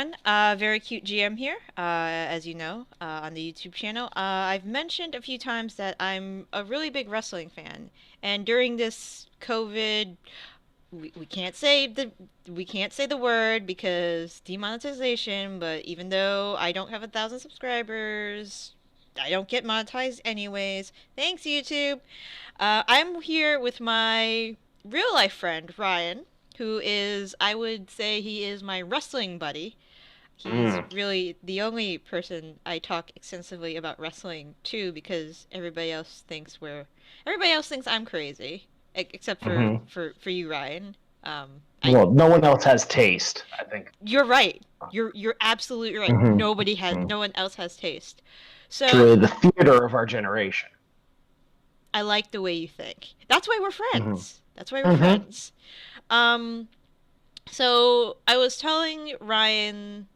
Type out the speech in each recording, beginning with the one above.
everyone. Very cute GM here, as you know, on the YouTube channel. I've mentioned a few times that I'm a really big wrestling fan, and during this COVID, we can't say the word because demonetization. But even though I don't have 1,000 subscribers, I don't get monetized anyways. Thanks, YouTube. I'm here with my real life friend, Ryan, who is, I would say, he is my wrestling buddy. He's Mm. really the only person I talk extensively about wrestling to because everybody else thinks I'm crazy, except for, Hmm. for you, Ryan. I Well, no one else has taste, I think. You're right. You're absolutely right. Hmm. No one else has taste. It's So really the theater of our generation. I like the way you think. That's why we're Hmm. friends. That's why we're Hmm. friends. Um, so I was telling Ryan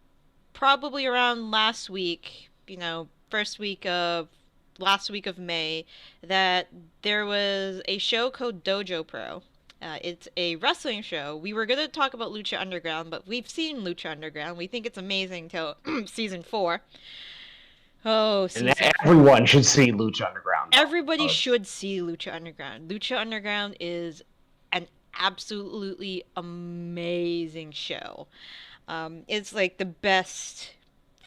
probably around last week, first week of last week of May, that there was a show called Dojo Pro. It's a wrestling show. We were going to talk about Lucha Underground, but we've seen Lucha Underground. We think it's amazing till season 4. Oh, And season 4. everyone should see Lucha Underground, Everybody though. should see Lucha Underground. Lucha Underground is an absolutely amazing show. It's like the best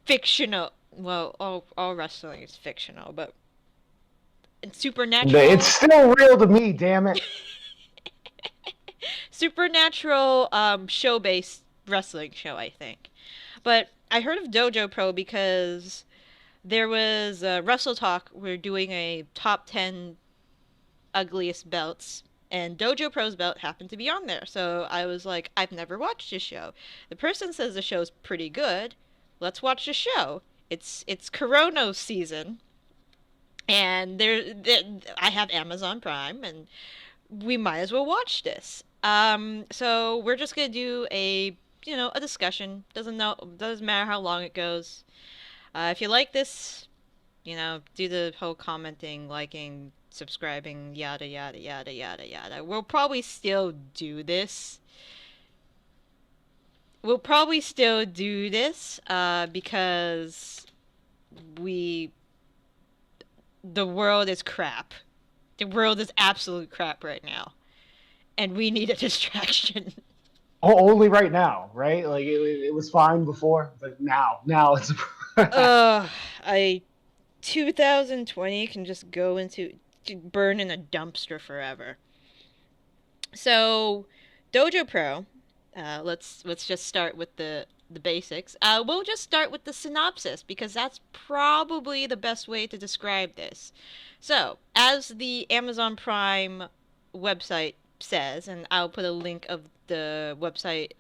fictional. Well, all wrestling is fictional, but in It's supernatural, still real to me, damn it. supernatural show-based wrestling show, I think. But I heard of Dojo Pro because there was Wrestle Talk. We're doing a top 10 ugliest belts, and Dojo Pro's belt happened to be on there. So I was like, I've never watched this show. The person says the show's pretty good. Let's watch the show. It's Corono season, and I have Amazon Prime, and we might as well watch this. So we're just gonna do a discussion. Doesn't matter how long it goes. If you like this, do the whole commenting, liking, subscribing, yada yada yada yada yada. We'll probably still do this. Because we the world is crap. The world is absolute crap right now, and we need a distraction. Only right now, right? Like it was fine before, but now it's. I 2020 can just go into to burn in a dumpster forever. So, Dojo Pro. Let's just start with the basics. We'll just start with the synopsis because that's probably the best way to describe this. So, as the Amazon Prime website says, and I'll put a link of the website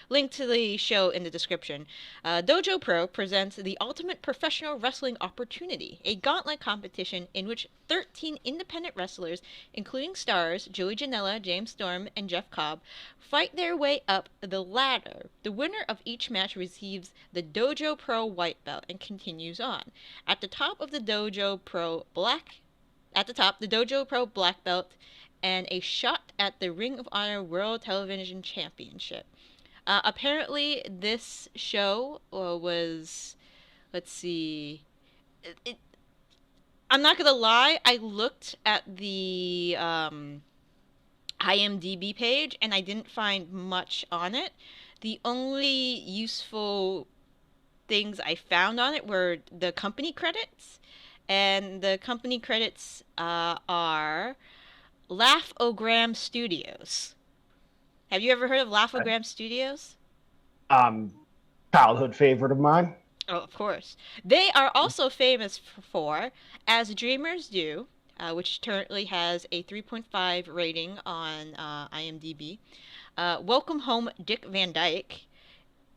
link to the show in the description. Dojo Pro presents the ultimate professional wrestling opportunity, a gauntlet competition in which 13 independent wrestlers, including stars Joey Janela, James Storm, and Jeff Cobb, fight their way up the ladder. The winner of each match receives the Dojo Pro White Belt and continues on. At the top, the Dojo Pro Black Belt and a shot at the Ring of Honor World Television Championship. Apparently, this show was, let's see, it, I'm not gonna lie, I looked at the IMDb page and I didn't find much on it. The only useful things I found on it were the company credits, and the company credits are Laugh-O-Gram Studios. Have you ever heard of Laugh-O-Gram Studios? um, Childhood favorite of mine. Oh, of course. They are also famous for As Dreamers Do, which currently has a 3.5 rating on IMDb. Welcome Home, Dick Van Dyke.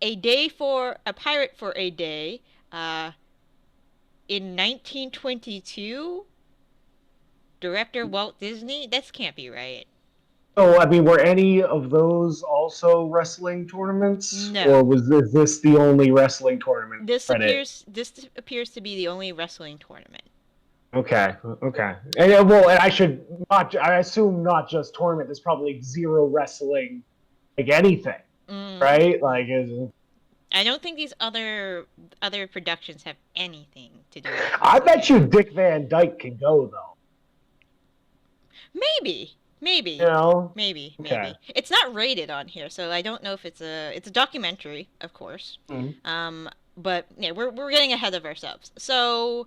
A Pirate for a Day. In 1922, director Walt Disney. This can't be right. So, I mean, were any of those also wrestling tournaments, or No. was this the only wrestling tournament credit? This appears to be the only wrestling tournament. Okay, okay. And well, and I should not. I assume not just tournament. There's probably zero wrestling, like anything, Mm, right? I don't think these other productions have anything to do with I wrestling. bet you Dick Van Dyke can go though. Maybe, You know? Okay. maybe. It's not rated on here, so I don't know if it's a documentary, of course. Mhm. Um, but yeah, we're getting ahead of ourselves. So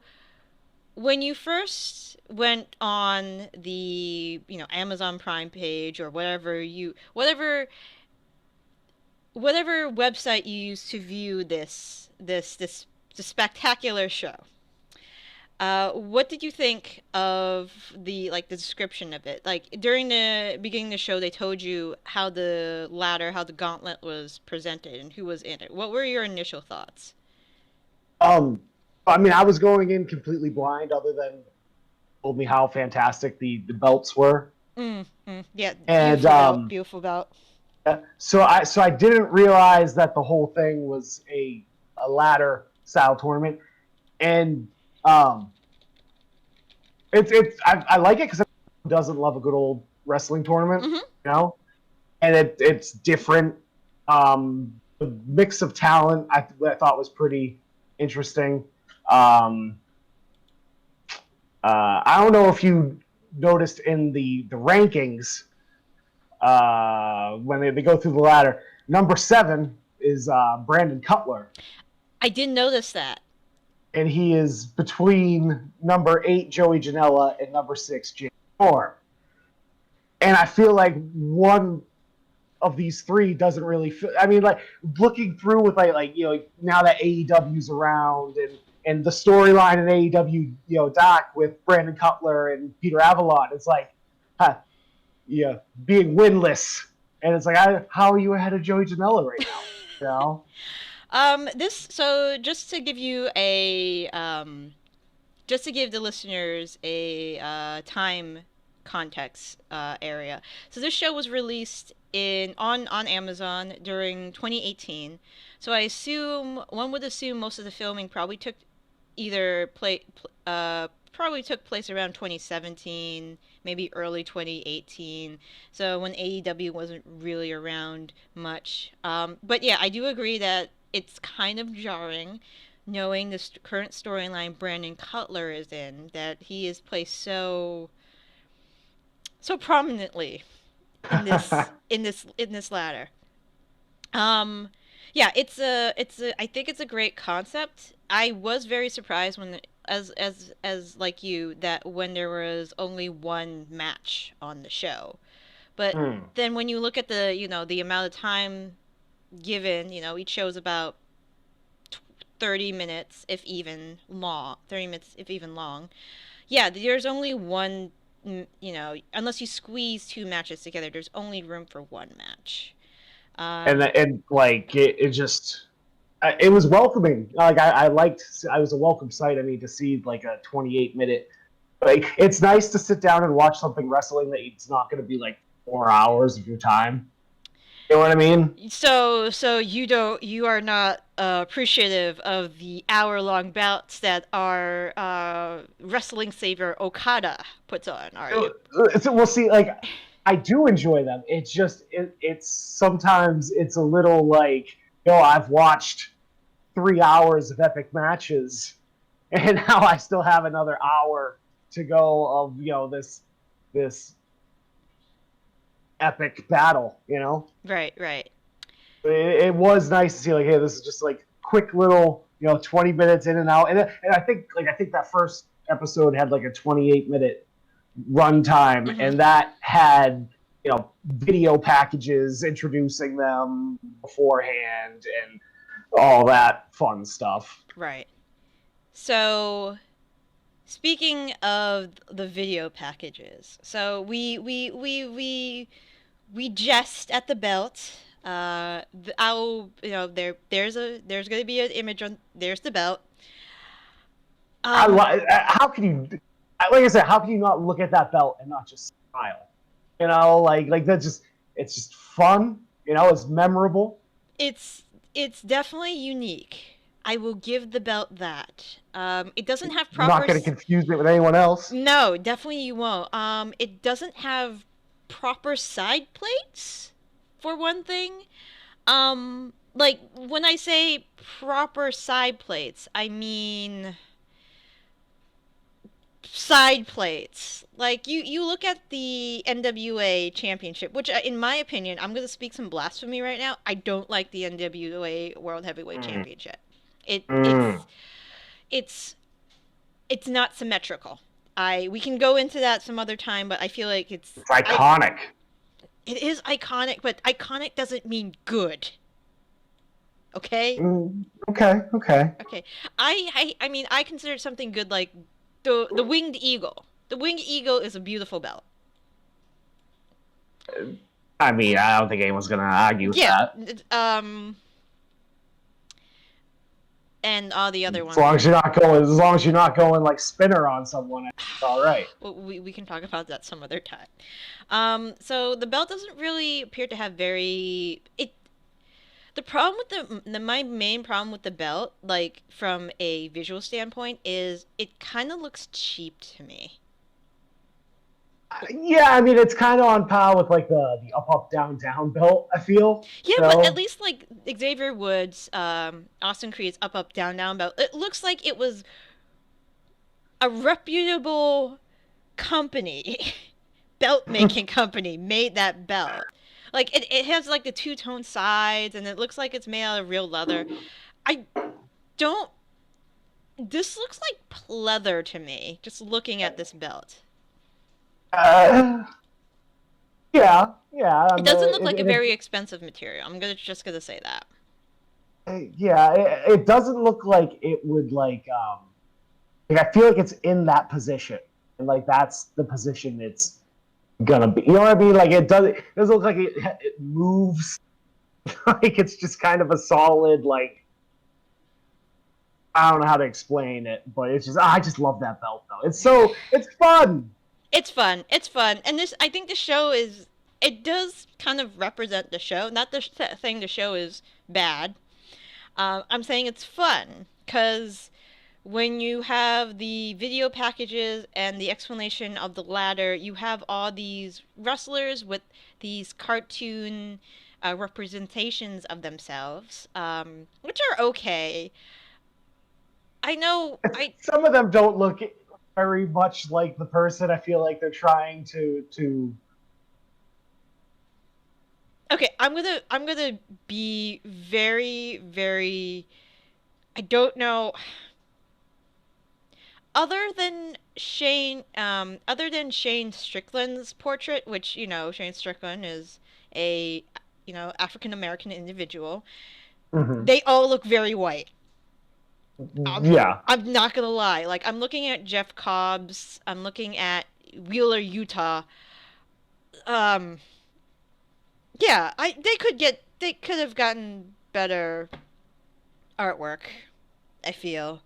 when you first went on the Amazon Prime page or whatever website you use to view this spectacular show. What did you think of the description of it? Like during the beginning of the show, they told you how the gauntlet was presented and who was in it. What were your initial thoughts? Um, I mean, I was going in completely blind, other than told me how fantastic the belts were, Yeah, and beautiful belt, beautiful belt. so I didn't realize that the whole thing was a ladder style tournament, and um, I like it because doesn't love a good old wrestling tournament, Hmm. you know, and it's different. The mix of talent I thought was pretty interesting. Um, I don't know if you noticed in the rankings when they go through the ladder. Number 7 is Brandon Cutler, I did notice that. and he is between number 8 Joey Janela and number 6 James Storm. And I feel like one of these three doesn't really fit. I mean, like looking through with now that AEW's around, and the storyline in AEW, Doc with Brandon Cutler and Peter Avalon, it's like, huh, yeah, being winless, and it's like, how are you ahead of Joey Janela right now? You know? Just to give you just to give the listeners a time context area. So this show was released on Amazon during 2018. So one would assume most of the filming probably took place around 2017, maybe early 2018. So when AEW wasn't really around much. But yeah, I do agree that it's kind of jarring knowing the current storyline Brandon Cutler is in, that he is placed so prominently in this ladder. Um, yeah, I think it's a great concept. I was very surprised as like you, that when there was only one match on the show. But Hmm. then when you look at the amount of time given, each show is about 30 minutes if even long, 30 minutes if even long. Yeah, there's only one, unless you squeeze two matches together, there's only room for one match. And like it just it was welcoming. Like I was a welcome sight. I mean, to see like a 28-minute. Like it's nice to sit down and watch something wrestling that it's not going to be like 4 hours of your time. You know what I mean? So you are not appreciative of the hour-long bouts that our wrestling savior Okada puts on, are you? We'll see. Like I do enjoy them. It's just it's sometimes it's a little like, I've watched 3 hours of epic matches, and now I still have another hour to go of this epic battle. Right, right. It was nice to see, like, hey, this is just like quick little 20 minutes in and out, and I think that first episode had like a 28-minute runtime, Hmm. and that had video packages introducing them beforehand and all that fun stuff. Right. So speaking of the video packages, so we jest at the belt. I'll there's gonna be an image on there's the belt. Um, How can you, like I said, how can you not look at that belt and not just smile? Like that just it's just fun. It's memorable. it's it's definitely unique. I will give the belt that. It doesn't have You're not going to confuse it with anyone else. No, definitely you won't. It doesn't have proper side plates, for one thing. Um, Like, when I say proper side plates, I mean side plates. Like, you look at the NWA championship, which in my opinion, I'm going to speak some blasphemy right now. I don't like the NWA World Heavyweight Mm. Championship. It Mm. it's it's not symmetrical. We can go into that some other time, but I feel like It's I iconic. it is iconic, but iconic doesn't mean good. Okay? Okay, okay. Okay. I mean, I consider something good like the winged eagle. The winged eagle is a beautiful belt. I mean, I don't think anyone's gonna argue with Yeah. that. And all the other As long ones. as you're not going, as long as you're not going like spinner on someone, it's all right. Well, we can talk about that some other time. So the belt doesn't really appear to have very it. The problem with my main problem with the belt, like from a visual standpoint, is it kind of looks cheap to me. Yeah, I mean, it's kind of on par with like the up down down belt. I feel, Yeah, you but at know. least like Xavier Woods, Austin Creed's up down down belt, it looks like it was a reputable company, belt making company made that belt. Like it has like the two-tone sides and it looks like it's made out of real leather. I don't This looks like pleather to me, just looking at this belt. Uh, yeah, yeah. It doesn't look like a very expensive material. Just gonna say that. Yeah, it doesn't look like it would like I feel like it's in that position, and like that's the position it's gonna be. You know what I mean? Like it doesn't look like it moves. Like it's just kind of a solid like I don't know how to explain it, but it's just I just love that belt though. It's fun. It's fun. It's fun, and I think the show is. It does kind of represent the show. Not saying the show is bad. I'm saying it's fun because when you have the video packages and the explanation of the ladder, you have all these wrestlers with these cartoon representations of themselves, which are okay. I know I Some of them don't look very much like the person. I feel like they're trying to. okay. I'm gonna be very. I don't know. Other than Shane Strickland's portrait, which Shane Strickland is a African American individual, Mhm. they all look very white. I'm Yeah. I'm not gonna lie. Like I'm looking at Jeff Cobb's, I'm looking at Wheeler, Utah. Um, yeah, they could have gotten better artwork. I feel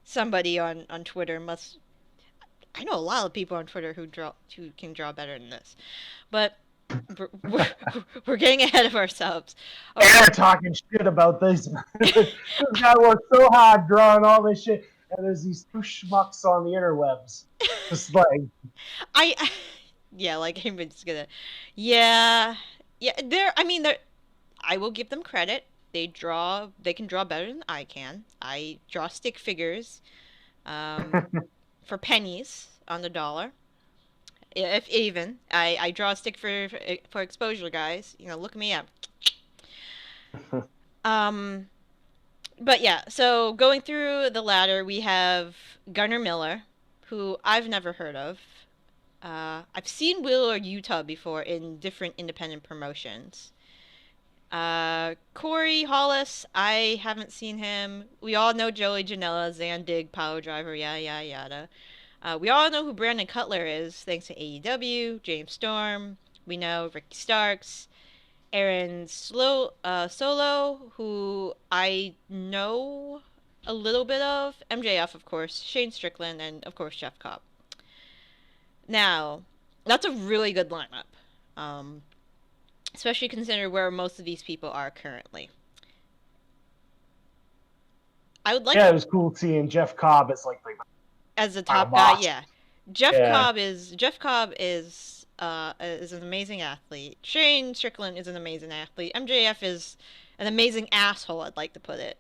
somebody on Twitter must. I know a lot of people on Twitter who can draw better than this, but we're getting ahead of ourselves. And Okay. they're talking shit about this. This guy worked so hard drawing all this shit, and there's these two schmucks on the interwebs. Just like, I yeah, like I'm just gonna yeah. Yeah, I mean they're I will give them credit. They can draw better than I can. I draw stick figures for pennies on the dollar. If even. I draw a stick for exposure, guys. Look me up. Um but yeah, so going through the ladder, we have Garner Miller, who I've never heard of. I've seen Will or Utah before in different independent promotions. Corey Hollis, I haven't seen him. We all know Joey Janela, Zandig, Power Driver, yada yada yada. We all know who Brandon Cutler is, thanks to AEW, James Storm. We know Ricky Starks, Aaron Solo, who I know a little bit of, MJF, of course, Shane Strickland, and of course Jeff Cobb. Now, that's a really good lineup, um, especially considering where most of these people are currently. I would like yeah, to, it was cool seeing Jeff Cobb as like as the my top guy, boss. yeah. Yeah. Jeff Cobb is an amazing athlete. Shane Strickland is an amazing athlete. MJF is an amazing asshole, I'd like to put it.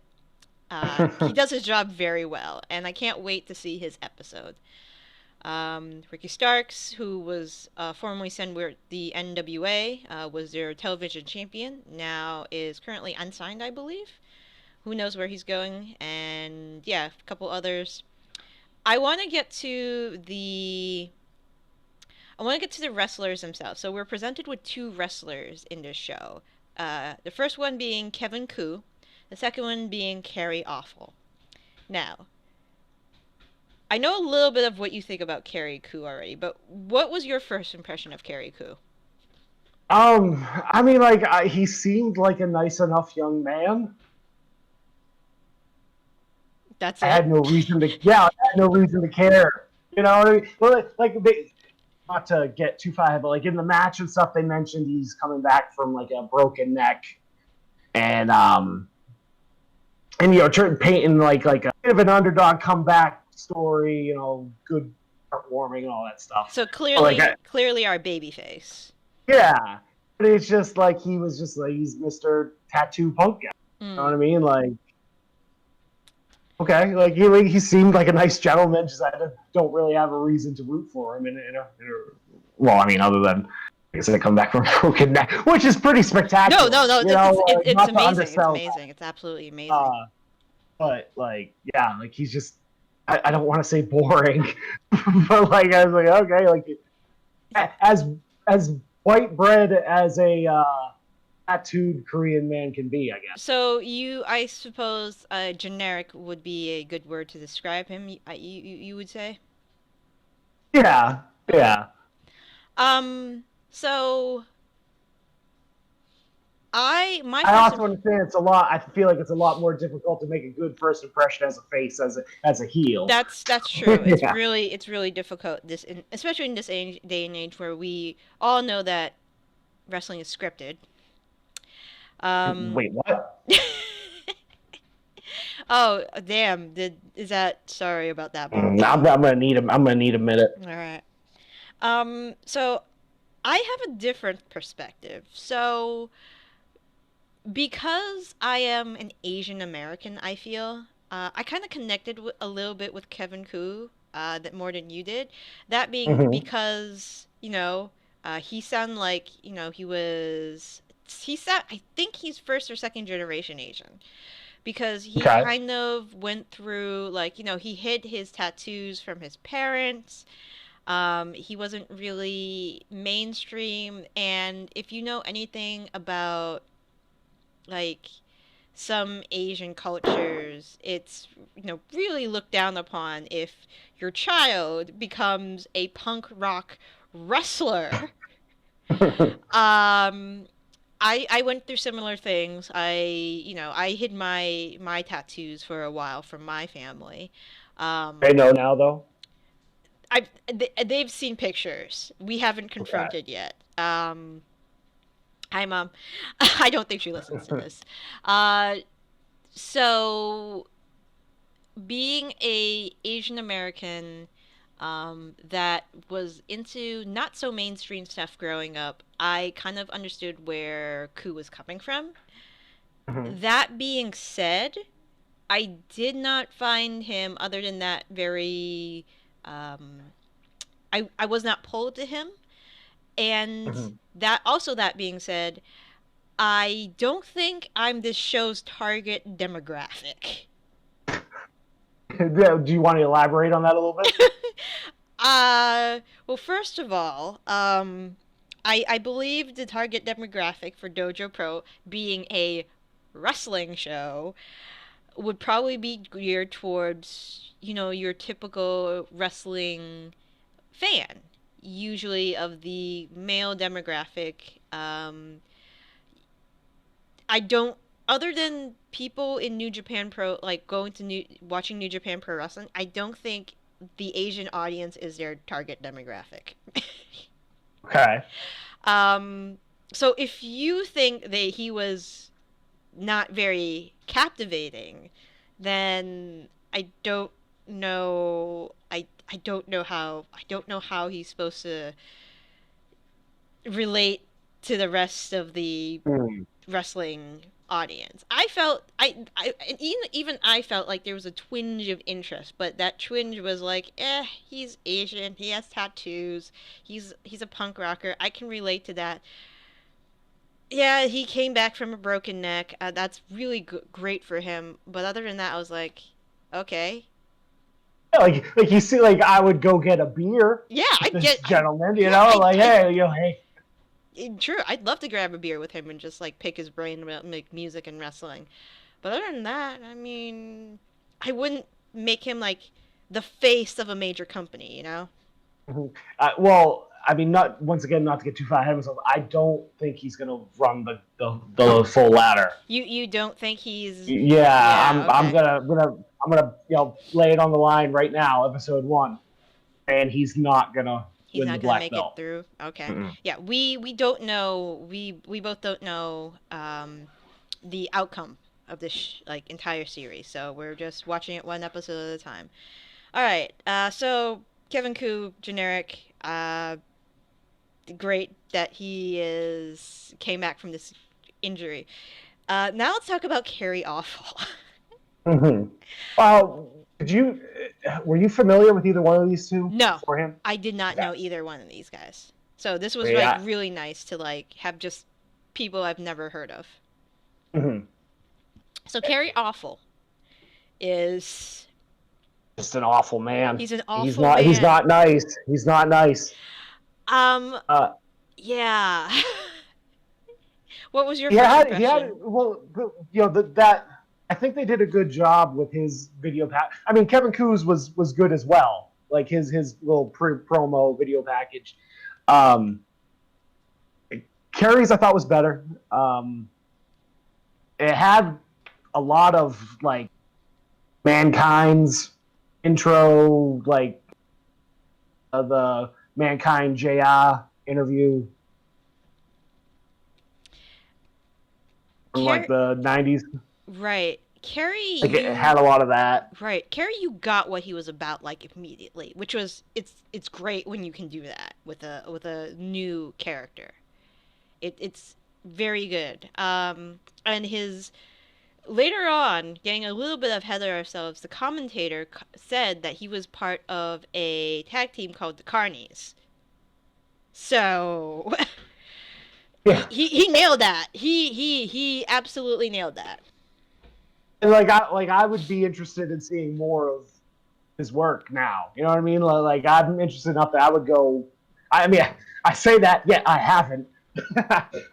He does his job very well, and I can't wait to see his episode. Ricky Starks, who was formerly signed with the NWA, was their television champion. Now is currently unsigned, I believe. Who knows where he's going? And yeah, a couple others. I want to get to the I want to get to the wrestlers themselves. So we're presented with two wrestlers in this show. The first one being Kevin Koo, the second one being Kerry Awful. Now, I know a little bit of what you think about Kerry Koo already, but what was your first impression of Kerry Koo? I mean, like, he seemed like a nice enough young man. That's I it? had no reason to, yeah, I had no reason to care. You know what I mean? Well, like, not to get too far ahead, but like in the match and stuff, they mentioned he's coming back from like a broken neck, and painting like a bit of an underdog comeback story, good heartwarming and all that stuff. So clearly our baby face. Yeah, but it's just like he was just like he's Mr. Tattoo Punk guy. You know what I mean? Like, okay, like he seemed like a nice gentleman. Just I don't really have a reason to root for him well, I mean, other than I guess they come back from a broken neck, which is pretty spectacular. No. It's amazing. It's amazing. That. It's absolutely amazing. But like, yeah, like he's just I don't want to say boring, but like I was like, okay, like as white bread as a tattooed Korean man can be, I guess. So I suppose, generic would be a good word to describe him. You would say. Yeah. So I also understand it's a lot. I feel like it's a lot more difficult to make a good first impression as a face as a heel. That's true. It's really difficult. Especially in this day and age where we all know that wrestling is scripted. Wait, what? Oh, damn! Sorry about that. I'm gonna need a minute. All right. So I have a different perspective. So because I am an Asian American, I feel I kind of connected a little bit with Kevin Koo, that more than you did. That being because he sounded like I think he's first or second generation Asian because he kind of went through he hid his tattoos from his parents. He wasn't really mainstream, and if you know anything about like some Asian cultures, it's really looked down upon if your child becomes a punk rock wrestler. I went through similar things. I hid my tattoos for a while from my family. They know now, though. They've seen pictures. We haven't confronted yet. Hi, Mom. I don't think she listens to this. So being a Asian American that was into not so mainstream stuff growing up, I kind of understood where Koo was coming from. That being said, I did not find him, other than that, very. I was not pulled to him, and that being said, I don't think I'm this show's target demographic. Do you want to elaborate on that a little bit? Well, first of all, I believe the target demographic for Dojo Pro, being a wrestling show, would probably be geared towards, your typical wrestling fan, usually of the male demographic. Other than people in New Japan Pro, like watching New Japan Pro Wrestling, I don't think the Asian audience is their target demographic. Okay. So if you think that he was not very captivating, then I don't know. I don't know how he's supposed to relate to the rest of the wrestling audience. I felt even I felt like there was a twinge of interest, but that twinge was like, he's Asian, he has tattoos, he's a punk rocker. I can relate to that. Yeah, he came back from a broken neck. That's really great for him. But other than that, I was like, okay. Like you see, like I would go get a beer. Yeah, with I this get. gentleman, hey. True, I'd love to grab a beer with him and just like pick his brain about make music and wrestling. But other than that, I mean, I wouldn't make him like the face of a major company, you know? Well, I mean, not once again, not to get too far ahead of myself. I don't think he's going to run the full ladder. You don't think he's? Yeah, I'm okay. gonna lay it on the line right now. Episode 1, and he's not gonna. He's win not the gonna black make belt. it through. Okay. Mm-mm. Yeah, we don't know. We both don't know the outcome of this like entire series, so we're just watching it one episode at a time. All right. So Kevin Koo, generic. Great that he is came back from this injury. Now let's talk about Kerry Awful. Were you familiar with either one of these two? No, before him? I did not Okay. know either one of these guys. So this was Yeah. like really nice to like have just people I've never heard of. Mm-hmm. So Kerry Awful is Just an awful man. he's an awful He's not. man. He's not nice. He's not nice. Yeah. What was your He first had. impression? Well, that. I think they did a good job with his video pack. I mean, Kevin Koo's was good as well. Like his little promo video package. Kerry's I thought was better. It had a lot of like Mankind's intro, like the Mankind JR interview from like the 90s. Right. Kerry, Like it had a lot of that. right. Kerry, you got what he was about like immediately, which was it's great when you can do that with a new character. It's very good. And his later on, getting a little bit ahead of ourselves, the commentator said that he was part of a tag team called the Carnies. So Yeah. he nailed that. He absolutely nailed that. And I would be interested in seeing more of his work now. You know what I mean? Like I'm interested enough that I would go. I mean, I say that yet I haven't.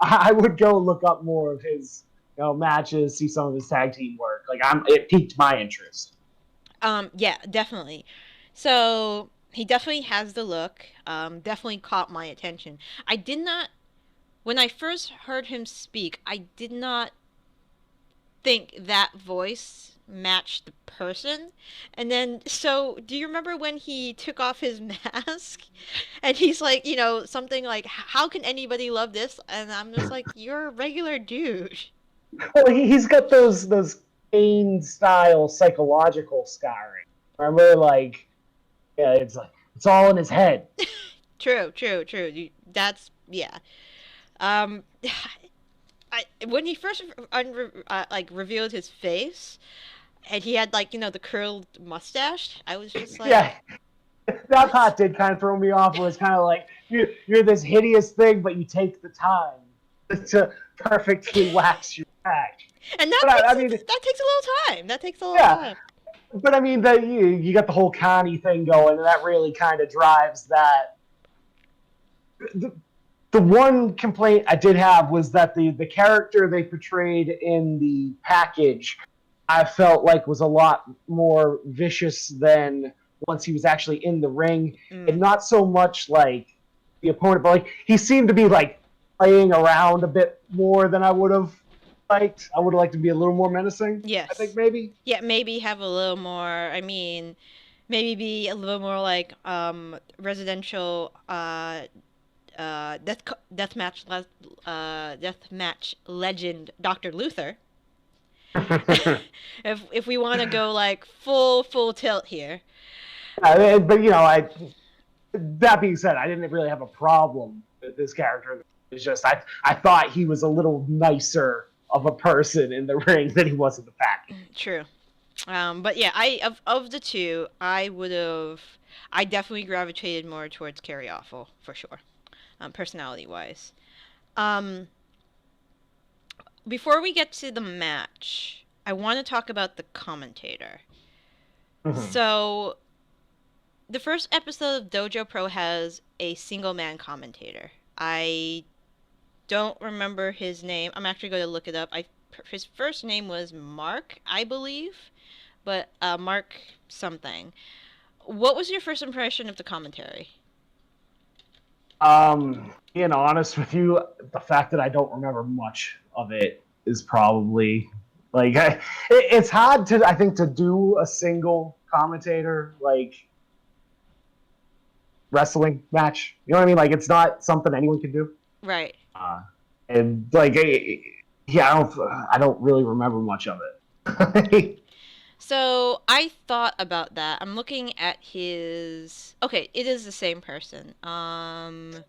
I would go look up more of his matches, see some of his tag team work. Like it piqued my interest. Yeah, definitely. So he definitely has the look. Definitely caught my attention. I did not, when I first heard him speak, I did not think that voice matched the person. And then, so do you remember when he took off his mask and he's like, something like, how can anybody love this? And I'm just like, you're a regular dude. Well, he's got those Kane style psychological scarring. Remember, like, yeah, it's all in his head. True. That's, yeah. Um, when he first revealed his face, and he had like the curled mustache, I was just like, Yeah, that part did kind of throw me off. It was kind of like you're this hideous thing, but you take the time to perfectly wax your back. And I that mean, takes a little time. That takes a little yeah, time. but I mean, you got the whole Connie thing going, and that really kind of drives that. The one complaint I did have was that the character they portrayed in the package, I felt like was a lot more vicious than once he was actually in the ring, and not so much like the opponent, but like he seemed to be like playing around a bit more than I would have liked. I would have liked to be a little more menacing. Yes. I think maybe. Yeah, maybe have a little more. I mean, maybe be a little more like residential deathmatch legend Dr. Luther. if we want to go like full tilt here. But that being said, I didn't really have a problem with this character. It's just I thought he was a little nicer of a person in the ring than he was in the package. True. But yeah, of the two, I definitely gravitated more towards Kerry Awful for sure, personality wise. Um, Before we get to the match, I want to talk about the commentator. Mm-hmm. So, the first episode of Dojo Pro has a single man commentator. I don't remember his name. I'm actually going to look it up. His first name was Mark, I believe, but Mark something. What was your first impression of the commentary? Being honest with you, the fact that I don't remember much of it is probably like it's hard to I think to do a single commentator like wrestling match. You know what I mean? Like it's not something anyone can do. Right. And like yeah, I don't really remember much of it. So I thought about that. I'm looking at his. Okay, it is the same person. I'm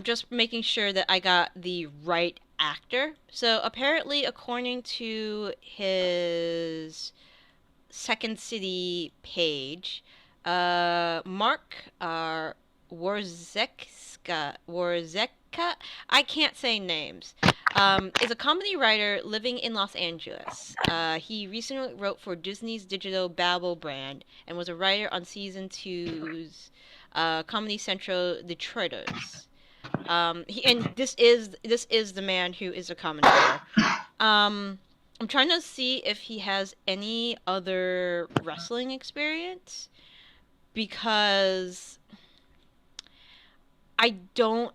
just making sure that I got the right actor. So apparently, according to his Second City page, Mark Warzeka, I can't say names, is a comedy writer living in Los Angeles. He recently wrote for Disney's digital Babel brand and was a writer on season 2's Comedy Central Detroiters. And this is the man who is a commentator. I'm trying to see if he has any other wrestling experience because I don't.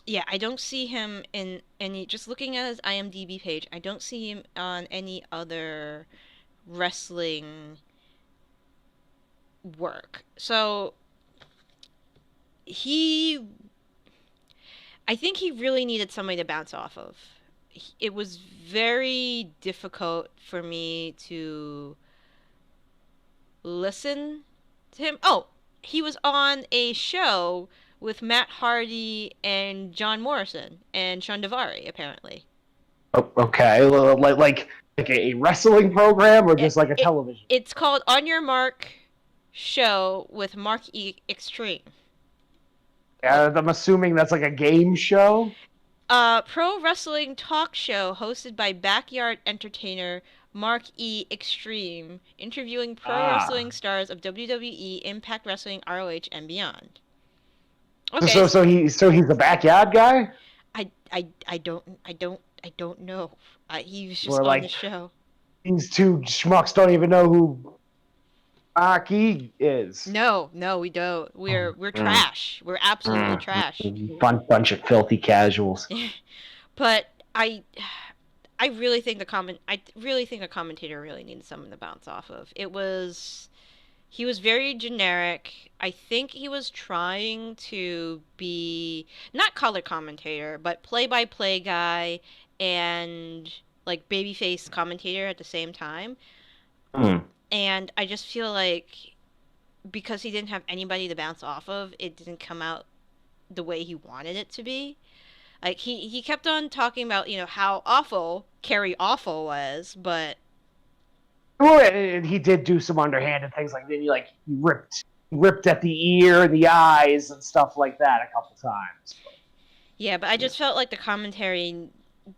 Yeah, I don't see him in any. Just looking at his IMDb page, I don't see him on any other wrestling work. So I think he really needed somebody to bounce off of. It was very difficult for me to listen to him. Oh, he was on a show with Matt Hardy and John Morrison and Sean Devari, apparently. Okay, like a wrestling program or just like a television? It's called On Your Mark Show with Mark E. Extreme. I'm assuming that's like a game show. Pro wrestling talk show hosted by backyard entertainer Mark E. Extreme, interviewing pro wrestling stars of WWE, Impact Wrestling, ROH, and beyond. Okay. So he's the backyard guy. I don't know. He was just or on like, the show. These two schmucks don't even know who Aki is. No, we don't. We're trash. We're absolutely trash. Bunch of filthy casuals. But I really think the commentator really needed someone to bounce off of. He was very generic. I think he was trying to be not color commentator, but play-by-play guy and like babyface commentator at the same time. And I just feel like because he didn't have anybody to bounce off of, it didn't come out the way he wanted it to be. Like he kept on talking about, how awful Kerry Awful was, but and he did do some underhanded things like he ripped at the ear and the eyes and stuff like that a couple times. Yeah, but I just felt like the commentary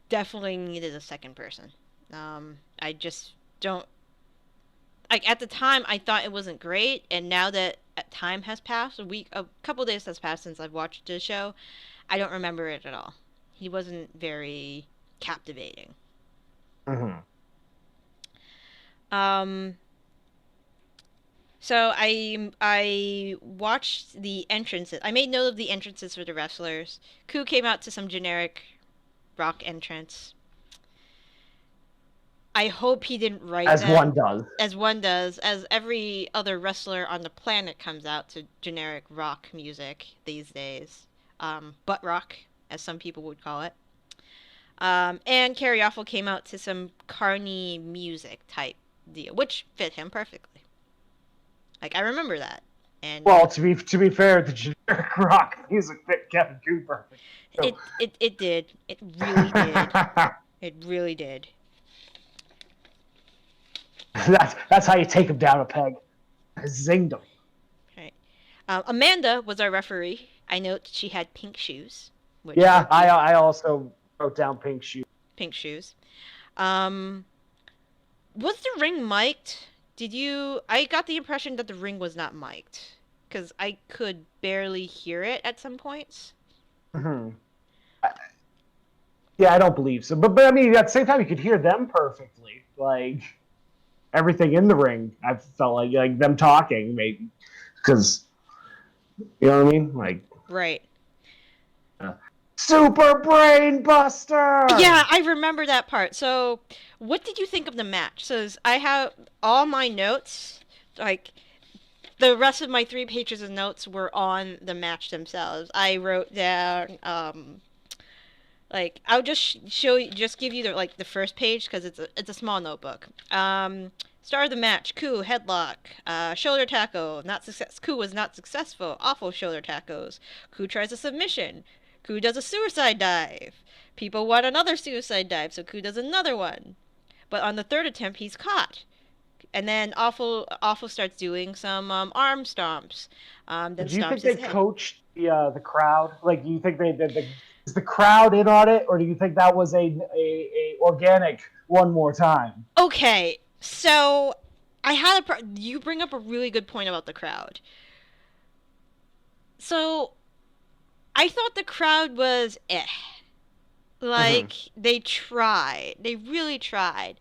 definitely needed a second person. I just don't like at the time I thought it wasn't great, and now that time has passed, a couple days has passed since I've watched the show, I don't remember it at all. He wasn't very captivating. So I watched the entrances. I made note of the entrances for the wrestlers. Ku came out to some generic rock entrance. I hope he didn't write as them. As one does. As every other wrestler on the planet comes out to generic rock music these days. Butt rock, as some people would call it. And Kerry Awful came out to some carny music type deal, which fit him perfectly. Like I remember that. And well, to be fair, the rock music fit Kevin Cooper. So. It did. It really did. It really did. That's how you take him down a peg. Zinged him. Right. Amanda was our referee. I note she had pink shoes. Yeah, I also wrote down pink shoes. Pink shoes. Was the ring mic'd? I got the impression that the ring was not mic'd. Because I could barely hear it at some points. Mm-hmm. Yeah, I don't believe so. But I mean, at the same time, you could hear them perfectly. Like, everything in the ring, I felt like them talking, maybe. Because, you know what I mean? Like, right. Super Brain Buster! Yeah, I remember that part. So, what did you think of the match? So, I have all my notes, like, the rest of my 3 pages of notes were on the match themselves. I wrote down, like, I'll just give you the first page because it's a small notebook. Start of the match: Coup headlock, shoulder tackle, not success. Coup was not successful. Awful shoulder tackles. Coup tries a submission. Coup does a suicide dive. People want another suicide dive, so Coup does another one. But on the 3rd attempt, he's caught. And then Awful starts doing some arm stomps. Then do you stomps think his they head. coached the crowd? Like, do you think is the crowd in on it, or do you think that was a organic one more time? Okay, so you bring up a really good point about the crowd. So I thought the crowd was Like, they tried. They really tried.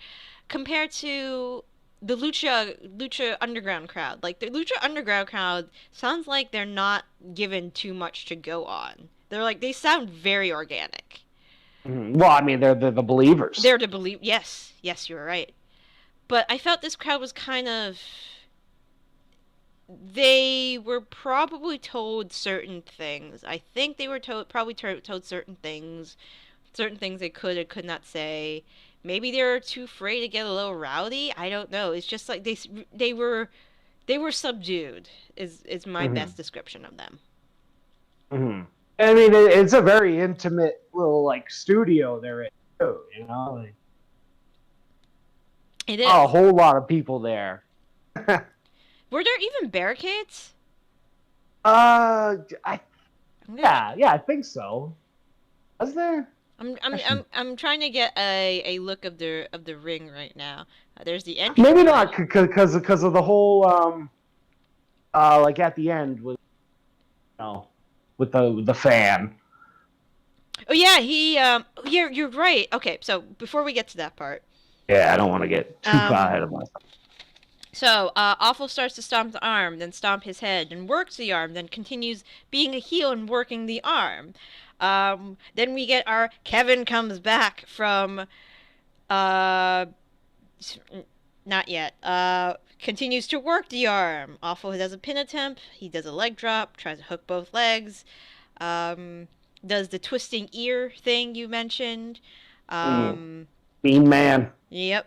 Compared to the Lucha Underground crowd. Like, the Lucha Underground crowd sounds like they're not given too much to go on. They sound very organic. Well, I mean, they're the believers. They're to believe. Yes, you're right. But I felt this crowd was kind of. They were probably told certain things. I think they were probably told certain things they could or could not say. Maybe they were too afraid to get a little rowdy. I don't know. It's just like they were subdued. Is my best description of them. Mm-hmm. I mean, it's a very intimate little studio they're in too. You know, It is a whole lot of people there. Were there even barricades? I think so. Was there? I'm trying to get a look of the ring right now. There's the entrance. Maybe not because of the whole at the end with with the fan. Oh yeah, you're right. Okay, so before we get to that part. Yeah, I don't want to get too far ahead of myself. So, Awful starts to stomp the arm, then stomp his head, and works the arm, then continues being a heel and working the arm. Then we get our Kevin comes back from, not yet, continues to work the arm. Awful does a pin attempt, he does a leg drop, tries to hook both legs, does the twisting ear thing you mentioned. Mean man. Yep.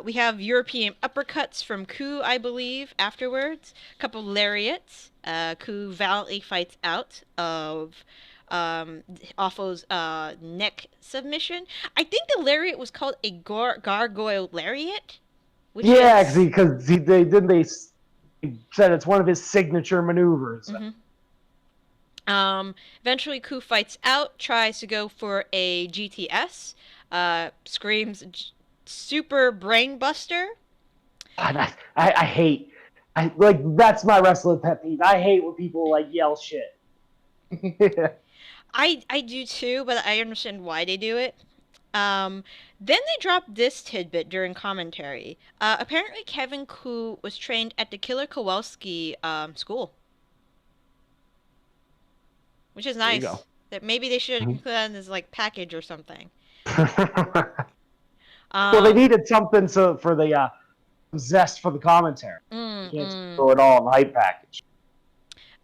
We have European uppercuts from Coup, I believe, afterwards. A couple lariats. Coup valiantly fights out of Awful's neck submission. I think the lariat was called a gargoyle lariat. Because they said it's one of his signature maneuvers. Eventually, Coup fights out, tries to go for a GTS, screams super brain buster. God, I hate. That's my wrestling pet peeve. I hate when people yell shit. I do too, but I understand why they do it. Then they dropped this tidbit during commentary. Apparently, Kevin Coup was trained at the Killer Kowalski school, which is nice. That maybe they should include that in this package or something. Well, they needed something for the zest for the commentary. You can't throw it all in the hype package.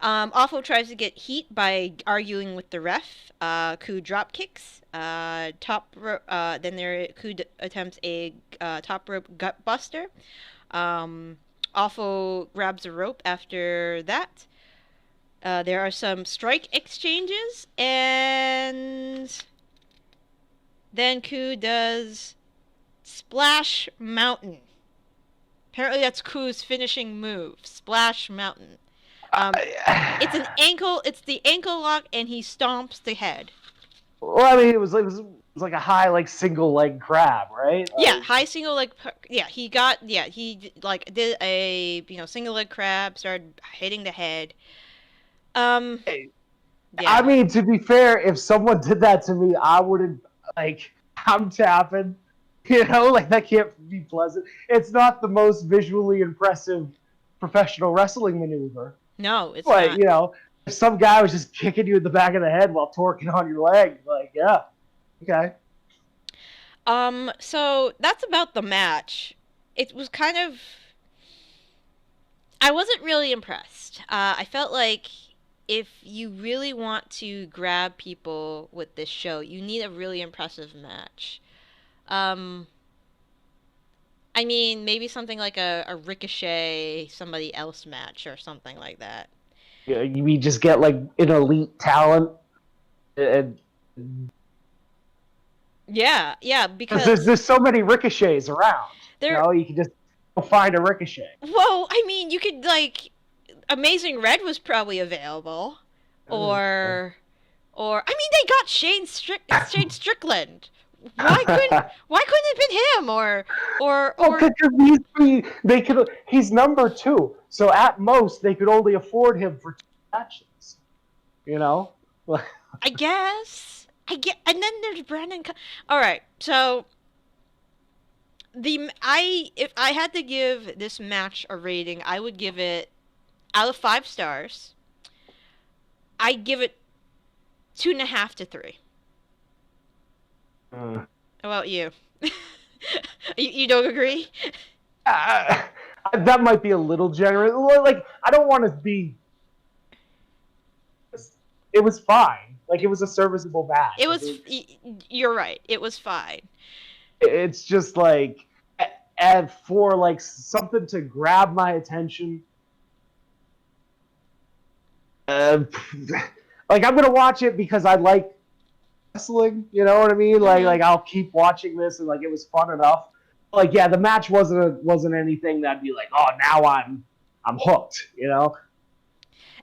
Awful tries to get heat by arguing with the ref. Coup drop kicks. Then Coup attempts a top rope gut buster. Awful grabs a rope after that. There are some strike exchanges, and then Ku does Splash Mountain. Apparently, that's Ku's finishing move, Splash Mountain. It's an ankle. It's the ankle lock, and he stomps the head. Well, I mean, it was like a high like single leg crab, right? Yeah, high single leg. Yeah, he like did a single leg crab, started hitting the head. Yeah. I mean, to be fair, if someone did that to me, I wouldn't like. I'm tapping. Like that can't be pleasant. It's not the most visually impressive professional wrestling maneuver. No, it's not. But if some guy was just kicking you in the back of the head while torquing on your leg, like, yeah, okay. So that's about the match. It was kind of. I wasn't really impressed. I felt like if you really want to grab people with this show, you need a really impressive match. I mean, maybe something like a Ricochet somebody else match or something like that. Yeah, you just get like an elite talent. And yeah, because there's so many Ricochets around. You can just go find a Ricochet. Well, I mean, you could like Amazing Red was probably available, or I mean, they got Shane Strickland. Why couldn't it have been him or? Because he's number 2, so at most they could only afford him for 2 matches. I guess and then there's Brandon. All right, so if I had to give this match a rating, I would give it out of 5 stars. I'd give it 2.5 to 3. How about you? You don't agree? That might be a little generous. Like, I don't want to be. It was fine. Like, it was a serviceable match. You're right. It was fine. It's just like, and for like something to grab my attention. Like, I'm gonna watch it because I like wrestling, you know what I mean? Like I'll keep watching this, and like it was fun enough. Like, yeah, the match wasn't anything that'd be like, oh, now I'm hooked,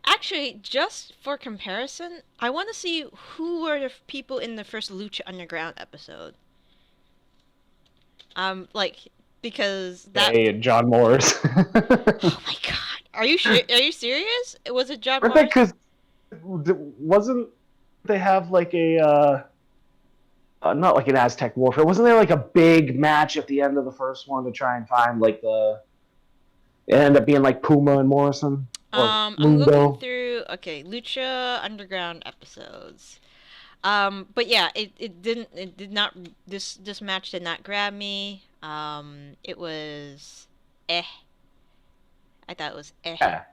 Actually, just for comparison, I want to see who were the people in the first Lucha Underground episode. Because that. Hey, John Morris. Oh my God, are you serious? Was it John Morris? Because wasn't they have like a not like an Aztec Warfare? Wasn't there like a big match at the end of the first one to try and find like it ended up being like Puma and Morrison? I'm looking through Lucha Underground episodes. But yeah, this match did not grab me. It was I thought it was Yeah.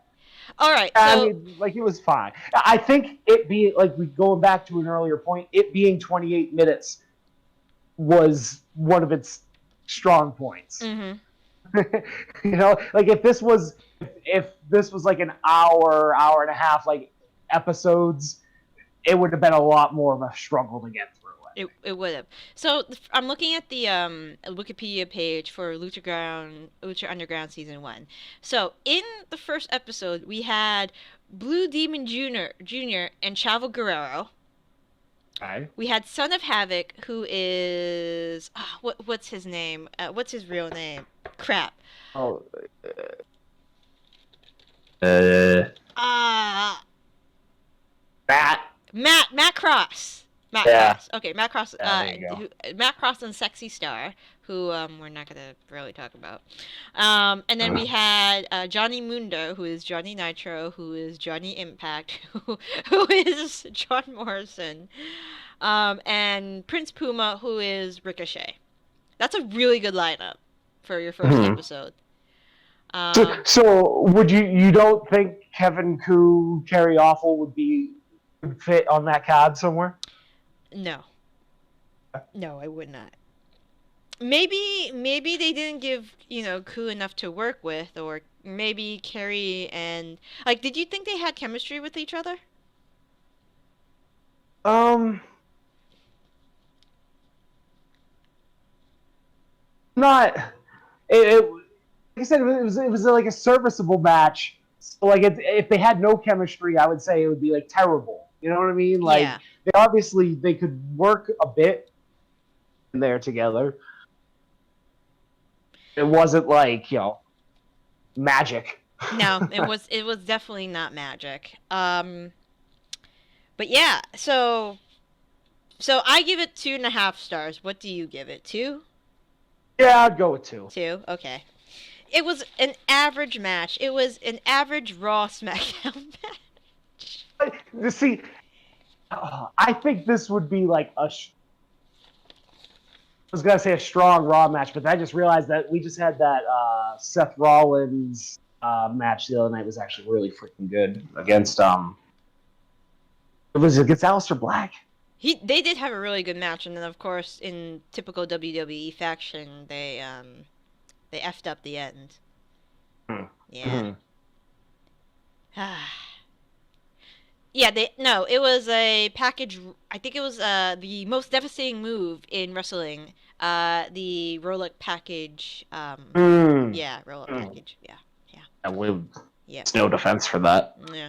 All right. So, I mean, like, it was fine. I think it being, like, going back to an earlier point, it being 28 minutes was one of its strong points. Mm-hmm. Like, if this was like an hour and a half, like, episodes, it would have been a lot more of a struggle to get through. It would have. So I'm looking at the Wikipedia page for Lucha Underground Season 1. So in the first episode, we had Blue Demon Jr. and Chavo Guerrero. Right. We had Son of Havoc, who is what's his name? What's his real name? Crap. Oh. Matt Cross. Cross. Okay, Matt Cross. Matt Cross and Sexy Star, who we're not gonna really talk about. And then we had Johnny Mundo, who is Johnny Nitro, who is Johnny Impact, who is John Morrison, and Prince Puma, who is Ricochet. That's a really good lineup for your first episode. So would you don't think Kevin Koo, Kerry Awful would fit on that card somewhere? No, I would not. Maybe they didn't give Koo enough to work with, or maybe Kerry and like, did you think they had chemistry with each other? Um, not. Like I said, it was like a serviceable match. So like if they had no chemistry, I would say it would be like terrible. You know what I mean? Like Yeah. they could work a bit in there together. It wasn't like magic. No, it was definitely not magic. But yeah, so I give it 2.5 stars. What do you give it? Two? Yeah, I'd go with two. Two? Okay. It was an average match. It was an average Raw SmackDown match. See, I think this would be like I was gonna say a strong Raw match, but I just realized that we just had that Seth Rollins match the other night was actually really freaking good against it was against Aleister Black. They did have a really good match, and then of course in typical WWE fashion, they effed up the end. Yeah. Yeah, it was a package. I think it was the most devastating move in wrestling. The roll-up package. Yeah, roll-up package. Yeah, yeah. Yeah. It's no defense for that. Yeah.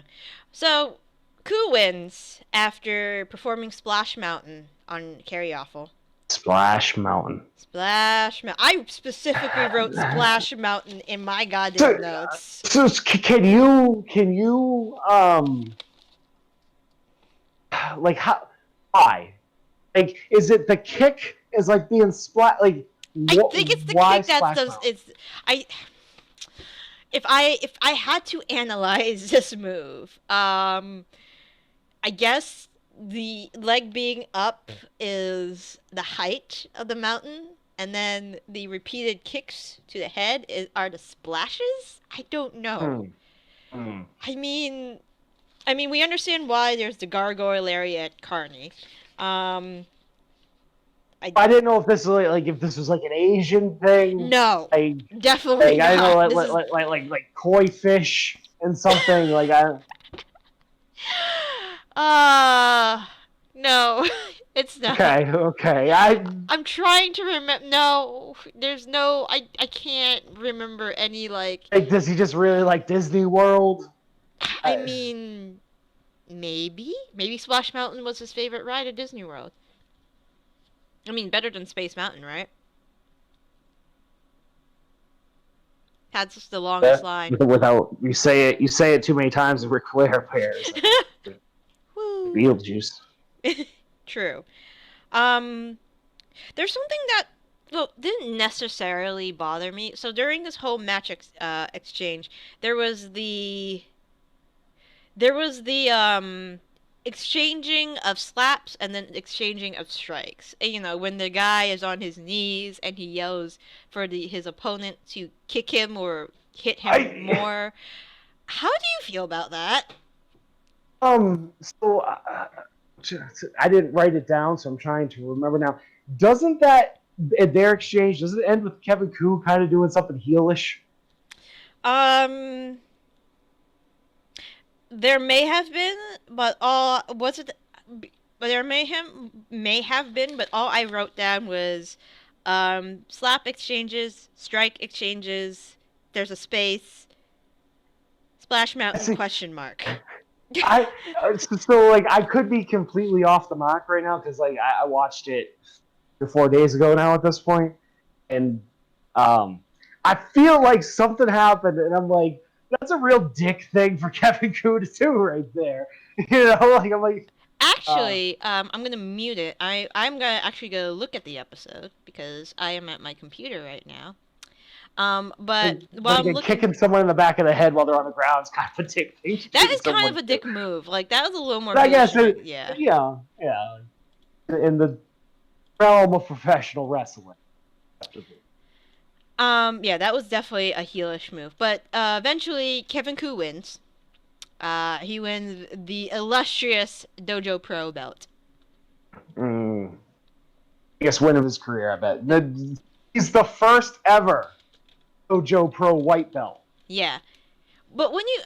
So, Ku wins after performing Splash Mountain on Kerry Awful. Splash Mountain. Splash Mountain. I specifically wrote Splash Mountain in my goddamn notes. So can you like how why? Like is it the kick is like being splat like I think it's the kick that does it's I if I had to analyze this move, I guess the leg being up is the height of the mountain, and then the repeated kicks to the head are the splashes. I don't know. I mean, we understand why there's the gargoyle area at Carney. I didn't know if this was if this was like an Asian thing. No, definitely not. I don't know, like koi fish and something like I. No, it's not. Okay. I'm trying to remember. No, there's no. I can't remember any like. Does he just really like Disney World? I mean, maybe Splash Mountain was his favorite ride at Disney World. I mean, better than Space Mountain, right? Had just the longest line. Without you say it too many times, and Ric Flair appears. Woo. Beetlejuice. True. There's something that didn't necessarily bother me. So during this whole match exchange, there was the exchanging of slaps and then exchanging of strikes. You know, when the guy is on his knees and he yells for his opponent to kick him or hit him more. How do you feel about that? So I didn't write it down, so I'm trying to remember now. Doesn't their exchange, does it end with Kevin Ku kind of doing something heelish? There may have been, but there may have been, but all I wrote down was slap exchanges, strike exchanges. There's a space. Splash Mountain question mark. I could be completely off the mark right now because I watched it 4 days ago now at this point, and I feel like something happened, and I'm like, that's a real dick thing for Kevin Ku to do right there. You know, I'm like. Actually, I'm gonna mute it. I'm gonna actually go look at the episode because I am at my computer right now. But while I'm kicking someone in the back of the head while they're on the ground is kind of a dick thing. That is kind of a dick move. Like that was a little more. I guess yeah. In the realm of professional wrestling. Yeah, that was definitely a heelish move. But eventually, Kevin Ku wins. He wins the illustrious Dojo Pro belt. I guess win of his career, I bet. He's the first ever Dojo Pro White Belt. Yeah. But when you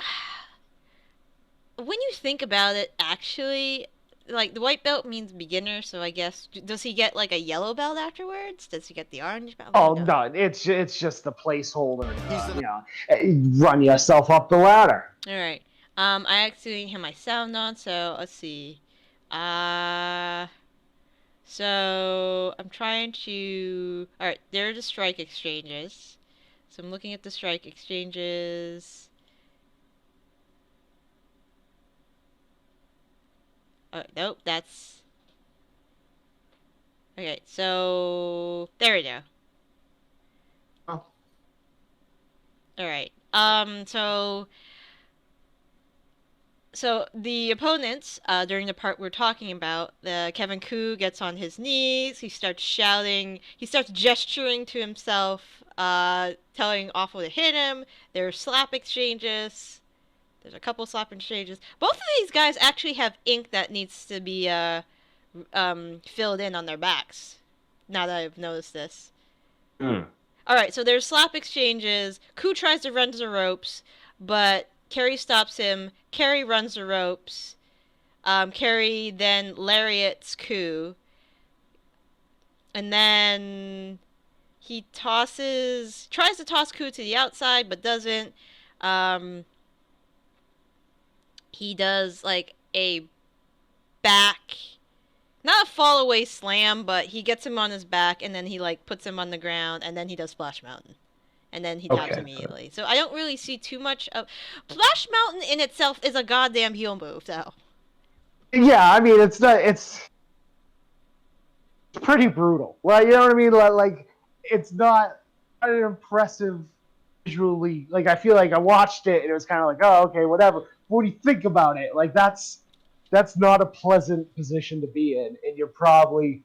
think about it, actually, like the white belt means beginner, so I guess does he get like a yellow belt afterwards? Does he get the orange belt? Let me Oh know. no, it's just the placeholder. Run yourself up the ladder. All right. I actually have my sound on, so let's see. Uh, so I'm trying to. All right, there are the strike exchanges. So I'm looking at the strike exchanges. Nope, that's okay. So there we go. Oh. All right. So the opponents, during the part we're talking about, Kevin Koo gets on his knees. He starts shouting. He starts gesturing to himself, telling Awful to hit him. There's slap exchanges. There's a couple slap exchanges. Both of these guys actually have ink that needs to be filled in on their backs. Now that I've noticed this. Mm. All right, so there's slap exchanges. Koo tries to run to the ropes, but Kerry stops him. Kerry runs the ropes. Kerry then lariats Koo. And then he tries to toss Koo to the outside, but doesn't. He does like a back, not a fall away slam, but he gets him on his back and then he like puts him on the ground and then he does Splash Mountain. And then he taps immediately. So I don't really see too much of Splash Mountain in itself is a goddamn heel move though. Yeah, I mean it's pretty brutal. Well, you know what I mean? Like it's not an impressive visually. Like I feel like I watched it and it was kind of like, oh, okay, whatever. But when you think about it, like that's not a pleasant position to be in, and you're probably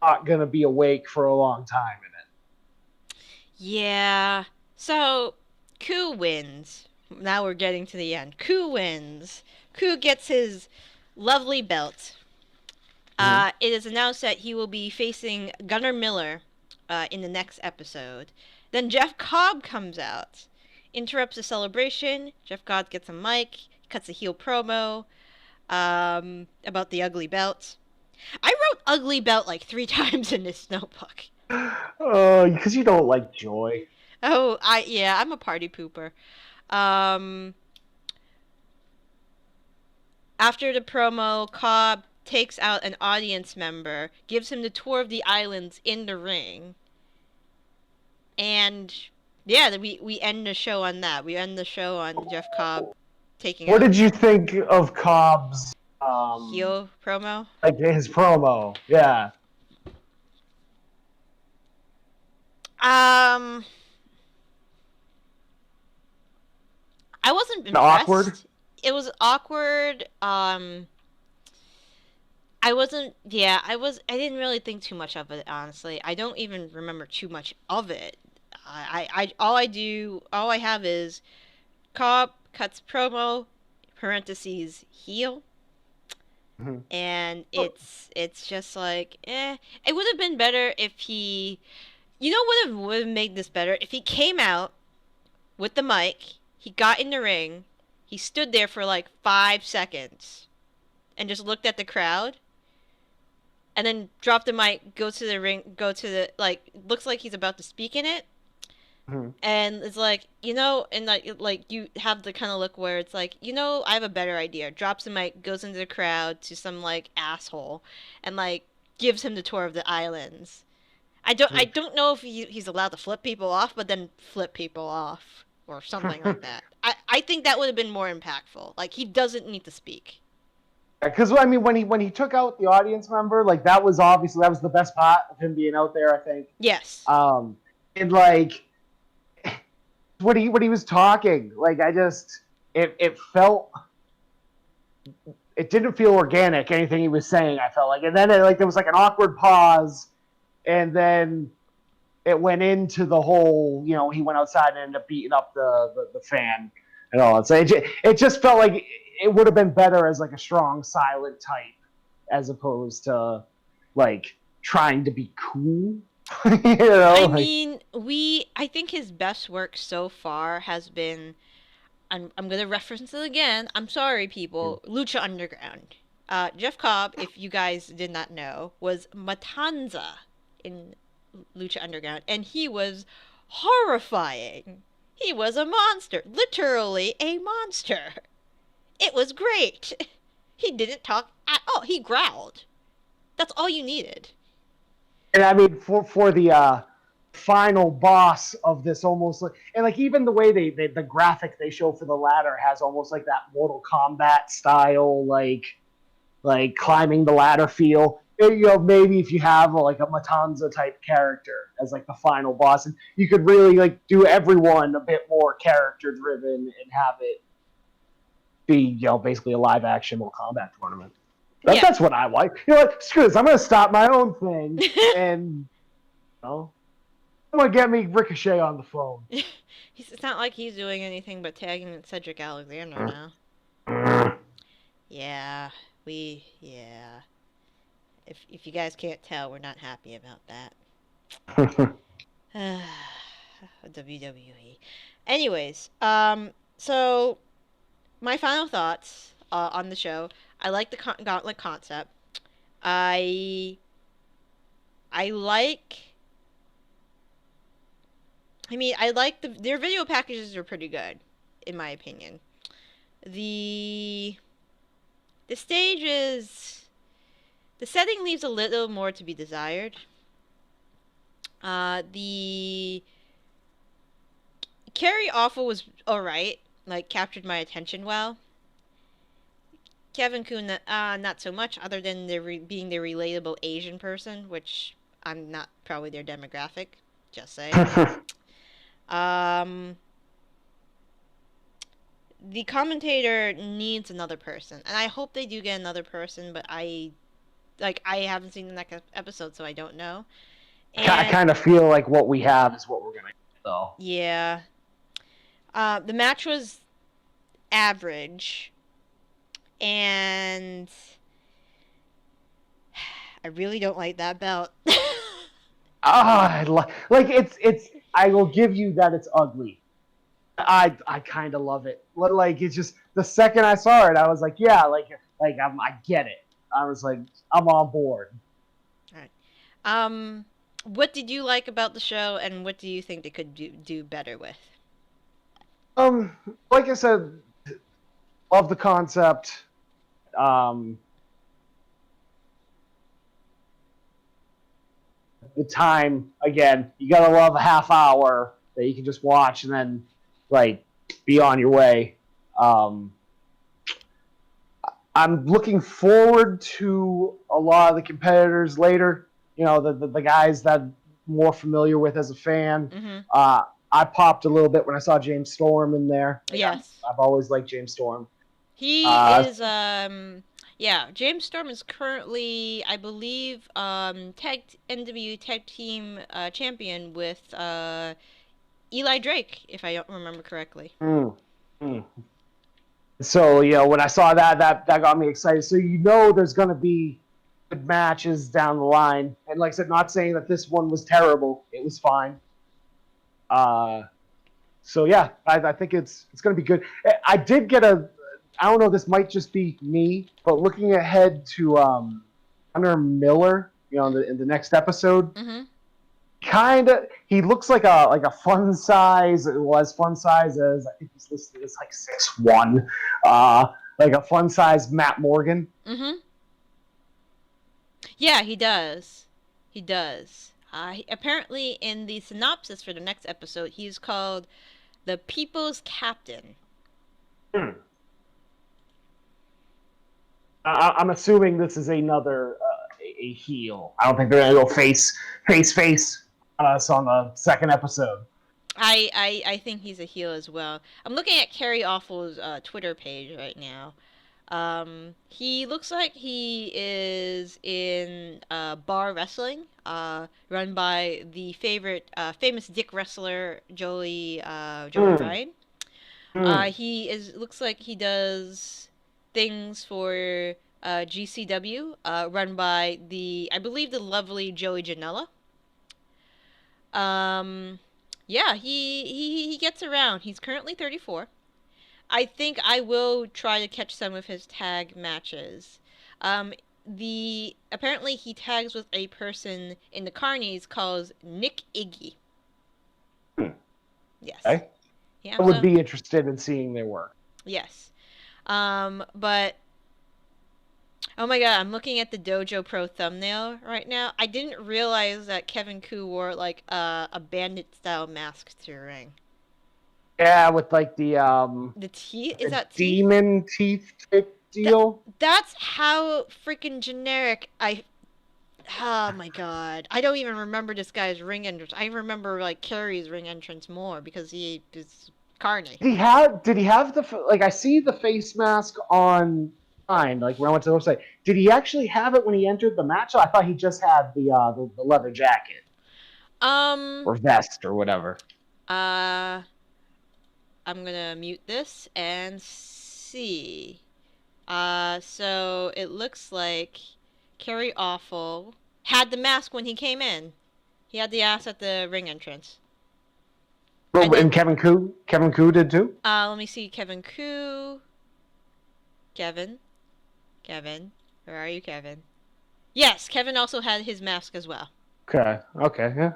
not gonna be awake for a long time in it. Yeah. So Koo wins. Now we're getting to the end. Koo wins. Koo gets his lovely belt. It is announced that he will be facing Garner Miller in the next episode. Then Jeff Cobb comes out, interrupts the celebration. Jeff Cobb gets a mic, cuts a heel promo about the ugly belt. I wrote ugly belt like 3 times in this notebook. Oh, because you don't like Joy. Oh, I'm a party pooper. After the promo, Cobb takes out an audience member, gives him the tour of the islands in the ring, and yeah, we end the show on that. We end the show on Jeff Cobb taking What out did you think of Cobb's heel promo? like his promo? Yeah. I wasn't impressed. Awkward? It was awkward. I didn't really think too much of it, honestly. I don't even remember too much of it. All I have is Cobb cuts promo, parentheses, heel. Mm-hmm. And it's just like, It would have been better if he, would have made this better if he came out with the mic, he got in the ring, he stood there for like 5 seconds, and just looked at the crowd, and then dropped the mic, go to the ring, looks like he's about to speak in it, and it's like, and like you have the kind of look where it's like, I have a better idea. Drops the mic, goes into the crowd to some like asshole, and like gives him the tour of the islands. I don't know if he's allowed to flip people off, but then flip people off or something like that. I think that would have been more impactful. Like he doesn't need to speak. Because I mean, when he took out the audience member, like that was the best part of him being out there. I think. Yes. And like when he was talking, like it felt. It didn't feel organic. Anything he was saying, I felt like, and then there was like an awkward pause, and then it went into the whole. He went outside and ended up beating up the fan and all. So it just felt like it would have been better as like a strong silent type, as opposed to like trying to be cool. You know, I like, mean, I think his best work so far has been, I'm gonna reference it again. I'm sorry, people. Lucha Underground. Jeff Cobb, if you guys did not know, was Matanza in Lucha Underground, and he was horrifying. He was a monster, literally a monster. It was great. He didn't talk at all. He growled. That's all you needed. and I mean for the final boss of this, almost like, and like even the way they the graphic they show for the ladder has almost like that Mortal Kombat style, like climbing the ladder feel. You know, maybe if you have like a Matanza type character as like the final boss, and you could really like do everyone a bit more character driven and have it be, you know, basically a live action Mortal Kombat tournament. Yeah. That's what I like. You know what? Screw this. I'm gonna stop my own thing, and you know, I'm gonna get me Ricochet on the phone. It's not like he's doing anything but tagging Cedric Alexander now. Yeah, yeah. If you guys can't tell, we're not happy about that. WWE. Anyways, so my final thoughts on the show. I like the gauntlet concept. I I like. I mean, I like their video packages are pretty good, in my opinion. The the stage is the setting leaves a little more to be desired. The Kerry Awful was alright, like captured my attention well. Kevin Kuhn, not so much, other than being the relatable Asian person, which I'm not probably their demographic. Just saying. Um, the commentator needs another person, and I hope they do get another person. But I haven't seen the next episode, so I don't know. I kind of feel like what we have is what we're gonna get, though. Yeah. The match was average, and I really don't like that belt. Like it's. I will give you that it's ugly. I kind of love it. Like it's just the second I saw it, I was like, yeah, like I get it. I was like, I'm on board. All right. What did you like about the show, and what do you think they could do better with? Um, like I said, love the concept. Um, the time again, you gotta love a half hour that you can just watch and then like be on your way. Um, I'm looking forward to a lot of the competitors later. You know, the guys that I'm more familiar with as a fan. Mm-hmm. I popped a little bit when I saw James Storm in there. Like, Yes. I've always liked James Storm. He is yeah, James Storm is currently, I believe, NW Tag Team champion with Eli Drake, if I don't remember correctly. So, you know, when I saw that got me excited. So you know there's gonna be good matches down the line. And like I said, not saying that this one was terrible. It was fine. So yeah, I think it's gonna be good. I did get I don't know, this might just be me, but looking ahead to Garner Miller, you know, in the next episode, kind of, he looks like a fun size. It was fun size as I think he's listed as like 6'1", like a fun size Matt Morgan. Yeah, he does. He does. Apparently, in the synopsis for the next episode, he's called the People's Captain. I'm assuming this is another a heel. I don't think they're gonna go face on us on the second episode. I think he's a heel as well. I'm looking at Kerry Awful's Twitter page right now. He looks like he is in bar wrestling, run by the famous Dick wrestler Joey Bryan. Looks like he does things for GCW, run by I believe the lovely Joey Janela. Um, yeah, he gets around. He's currently 34. I think I will try to catch some of his tag matches. Um, the apparently he tags with a person in the Carnies called Nick Iggy. Hmm. Yes. Okay. Yeah. I would So be interested in seeing their work. yes. But oh my god, I'm looking at the Dojo Pro thumbnail right now. I didn't realize that Kevin Koo wore like a bandit style mask to the ring. Yeah, with like The teeth? Is the that teeth? demon teeth type deal. That's how freaking generic I. Oh my god. I don't even remember this guy's ring entrance. I remember like Kerry's ring entrance more because he is carny. Did he have the like? I see the face mask on mine. Like when I went to the website, did he actually have it when he entered the match? I thought he just had the leather jacket Um or vest or whatever. uh I'm gonna mute this and see. So it looks like Kerry Awful had the mask when he came in. He had the ass at the ring entrance. Well, And then, and Kevin Koo did too. let me see, Kevin Koo. Kevin, where are you, Kevin? Yes, Kevin also had his mask as well. Okay, okay, yeah.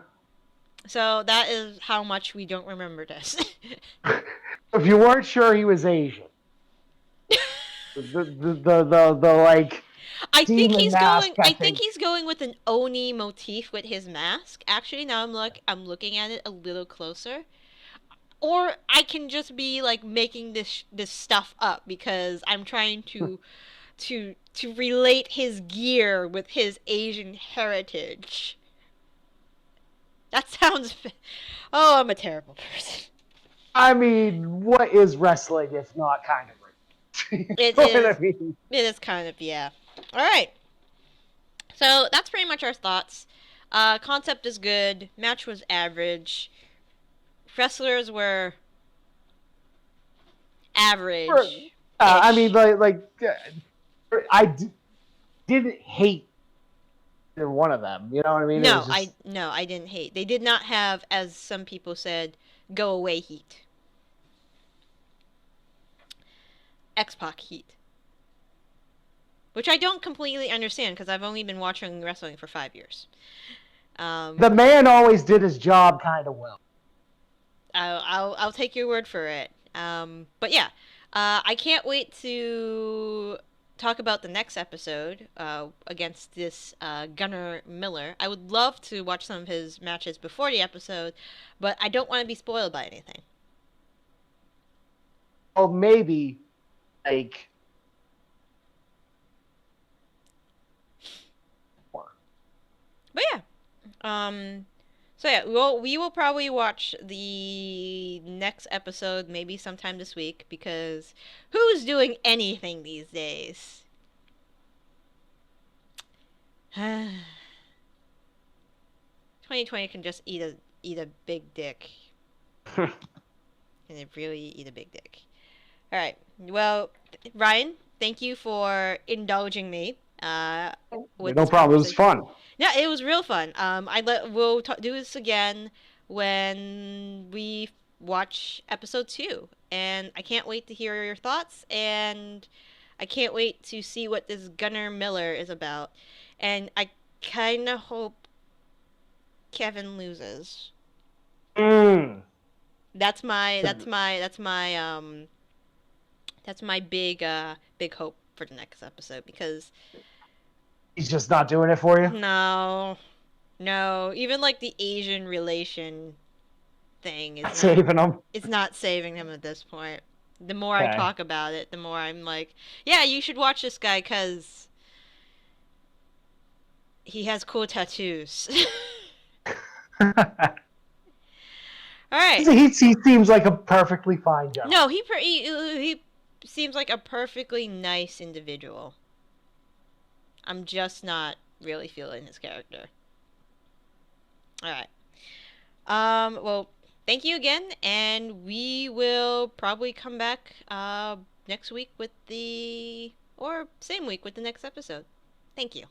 So that is how much we don't remember this. If you weren't sure he was Asian, the like I think demon he's mask. going. I think he's going with an oni motif with his mask. Actually, now I'm looking at it a little closer. Or I can just be like making this stuff up because I'm trying to relate his gear with his Asian heritage. That sounds. Oh, I'm a terrible person. I mean, what is wrestling if not kind of racist? It You know is. what I mean? It is kind of, yeah. All right. So that's pretty much our thoughts. Concept is good. Match was average. Wrestlers were average. I mean, didn't hate either one of them. You know what I mean? It was just No, I didn't hate. They did not have, as some people said, go away heat. X-Pac heat. Which I don't completely understand because I've only been watching wrestling for 5 years. The man always did his job kind of well. I'll take your word for it. But yeah, I can't wait to talk about the next episode against this Gunnar Miller. I would love to watch some of his matches before the episode, but I don't want to be spoiled by anything. Well, maybe like. But yeah, so yeah, we will probably watch the next episode maybe sometime this week because who's doing anything these days? 2020 can just eat a big dick. Can it really eat a big dick? All right. Well, Ryan, thank you for indulging me. With No this problem. It was conversation. fun. Yeah, it was real fun. We'll do this again when we watch episode 2, and I can't wait to hear your thoughts, and I can't wait to see what this Gunnar Miller is about, and I kind of hope Kevin loses. Mm. That's my big hope for the next episode because He's just not doing it for you. No, even like the Asian relation thing is Saving him. It's not saving him at this point. The more Okay. I talk about it, the more I'm like, yeah, you should watch this guy because he has cool tattoos. All right. He seems like a perfectly fine guy. No, he seems like a perfectly nice individual. I'm just not really feeling his character. All right. Well, thank you again, and we will probably come back next week with or same week with the next episode. Thank you.